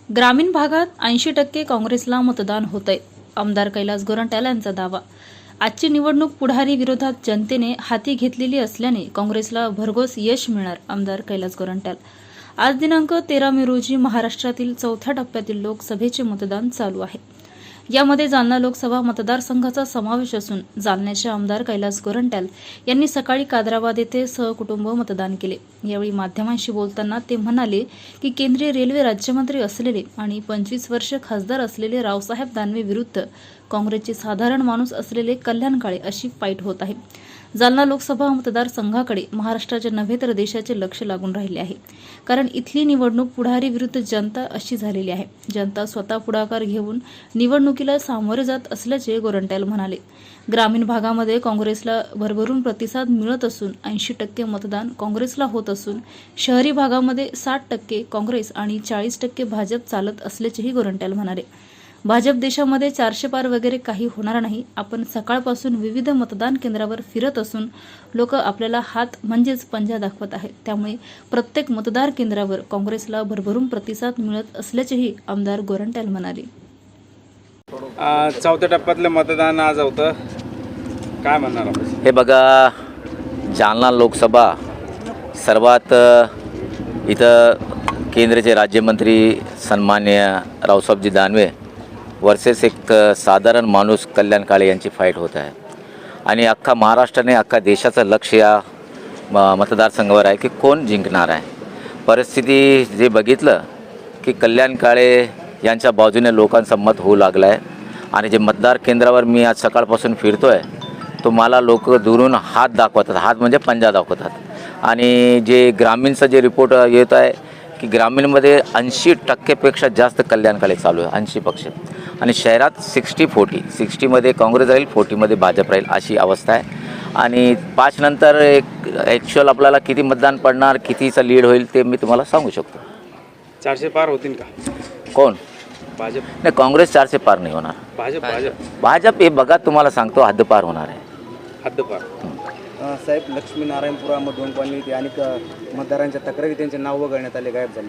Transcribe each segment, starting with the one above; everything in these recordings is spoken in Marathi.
ग्रामीण भागात 80% काँग्रेसला मतदान होतंय. आमदार कैलास गोरंट्याल यांचा दावा. आजची निवडणूक पुढारी विरोधात जनतेने हाती घेतलेली असल्याने काँग्रेसला भरघोस यश मिळणार. आमदार कैलास गोरंट्याल. आज दिनांक 13 मे रोजी महाराष्ट्रातील चौथ्या टप्प्यातील लोकसभेचे मतदान चालू आहे. यामध्ये जालना लोकसभा मतदारसंघाचा समावेश असून जालन्याचे आमदार कैलास गोरंट्याल यांनी सकाळी कादराबाद येथे सहकुटुंब मतदान केले. यावेळी माध्यमांशी बोलताना ते म्हणाले की केंद्रीय रेल्वे राज्यमंत्री असलेले आणि 25 वर्ष खासदार असलेले रावसाहेब दानवे विरुद्ध काँग्रेसचे साधारण माणूस असलेले कल्याण काळे अशी फाईट होत आहे. जालना लोकसभा मतदारसंघाकडे महाराष्ट्राचे नव्हे तर देशाचे लक्ष लागून राहिले आहे. कारण इथली निवडणूक पुढारी विरुद्ध जनता अशी झालेली आहे. जनता स्वतः पुढाकार घेऊन निवडणुकीला सामोरे जात असल्याचे गोरंट्याल म्हणाले. ग्रामीण भागामध्ये काँग्रेसला भरभरून प्रतिसाद मिळत असून 80% मतदान काँग्रेसला होत असून शहरी भागामध्ये 60% काँग्रेस आणि 40% भाजप चालत असल्याचेही गोरंट्याल म्हणाले. भाजप देशामध्ये 400 पार वगैरे काही होणार नाही. आपण सकाळपासून विविध मतदान केंद्रावर फिरत असून लोक आपल्याला हात म्हणजेच पंजा दाखवत आहेत. त्यामुळे प्रत्येक मतदार केंद्रावर काँग्रेसला भरभरून प्रतिसाद मिळत असल्याचेही आमदार गोरंट्याल म्हणाले. चौथ्या टप्प्यातलं मतदान आज होतं, काय म्हणणार आपण? हे बघा, जालना लोकसभा सर्वात इथं केंद्राचे राज्यमंत्री सन्मान्य रावसाहेबजी दानवे वर्सेस एक साधारण माणूस कल्याण काळे यांची फाईट होत आहे. आणि अख्खा महाराष्ट्राने अख्खा देशाचं लक्ष या मतदारसंघावर आहे की कोण जिंकणार आहे. परिस्थिती जे बघितलं की कल्याण काळे यांच्या बाजूने लोकांचं मत होऊ लागलं आहे. आणि जे मतदार केंद्रावर मी आज सकाळपासून फिरतो आहे तो मला लोक दुरून हात दाखवतात, हात म्हणजे पंजा दाखवतात. आणि जे ग्रामीणचं जे रिपोर्ट येत आहे की ग्रामीणमध्ये 80% जास्त कल्याण काळे चालू आहे, 80%. आणि शहरात 60-40, 60मध्ये काँग्रेस राहील, 40मध्ये भाजप राहील अशी अवस्था आहे. आणि 5 नंतर ॲक्च्युअल आपल्याला किती मतदान पडणार, कितीचा लीड होईल ते मी तुम्हाला सांगू शकतो. 400 पार होतील का? कोण? भाजप? नाही, काँग्रेस 400 पार नाही होणार. भाजप हे बघा तुम्हाला सांगतो हद्दपार होणार आहे. हद्दपार. साहेब, लक्ष्मीनारायणपुरामधून पण अनेक मतदारांच्या तक्रारी त्यांचे नाव वगळण्यात आले, गायब झाले.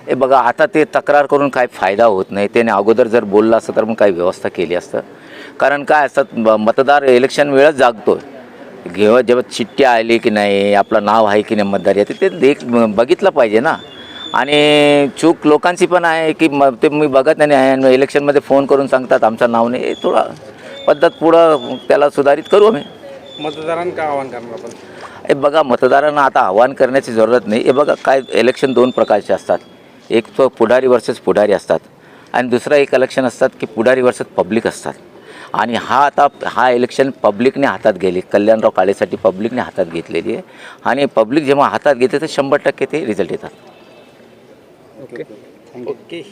हे बघा, आता ते तक्रार करून काय फायदा होत नाही. त्याने अगोदर जर बोललं असतं तर मग काही व्यवस्था केली असतं. कारण काय असतात, मतदार इलेक्शन वेळच जागतो. जेव्हा चिठ्ठी आली की नाही, आपलं नाव आहे की नाही मतदार यात ते बघितलं पाहिजे ना. आणि चूक लोकांची पण आहे की ते मी बघत नाही, इलेक्शनमध्ये फोन करून सांगतात आमचं नाव नाही. थोडा पद्धत पुढं त्याला सुधारित करू आम्ही. मतदारांना काय आवाहन करणार आपण? हे बघा, मतदारांना आता आव्हान करण्याची जरूरत नाही. हे बघा, काय इलेक्शन 2 प्रकारचे असतात. एक तो पुढारी वर्सेस पुढारी असतात आणि दुसरा एक इलेक्शन असतात की पुढारी वर्सेस पब्लिक असतात. आणि हा इलेक्शन पब्लिकने हातात गेली, कल्याणराव काळेसाठी पब्लिकने हातात घेतलेली आहे. आणि पब्लिक जेव्हा हातात घेते तर 100% ते रिझल्ट येतात. ओके.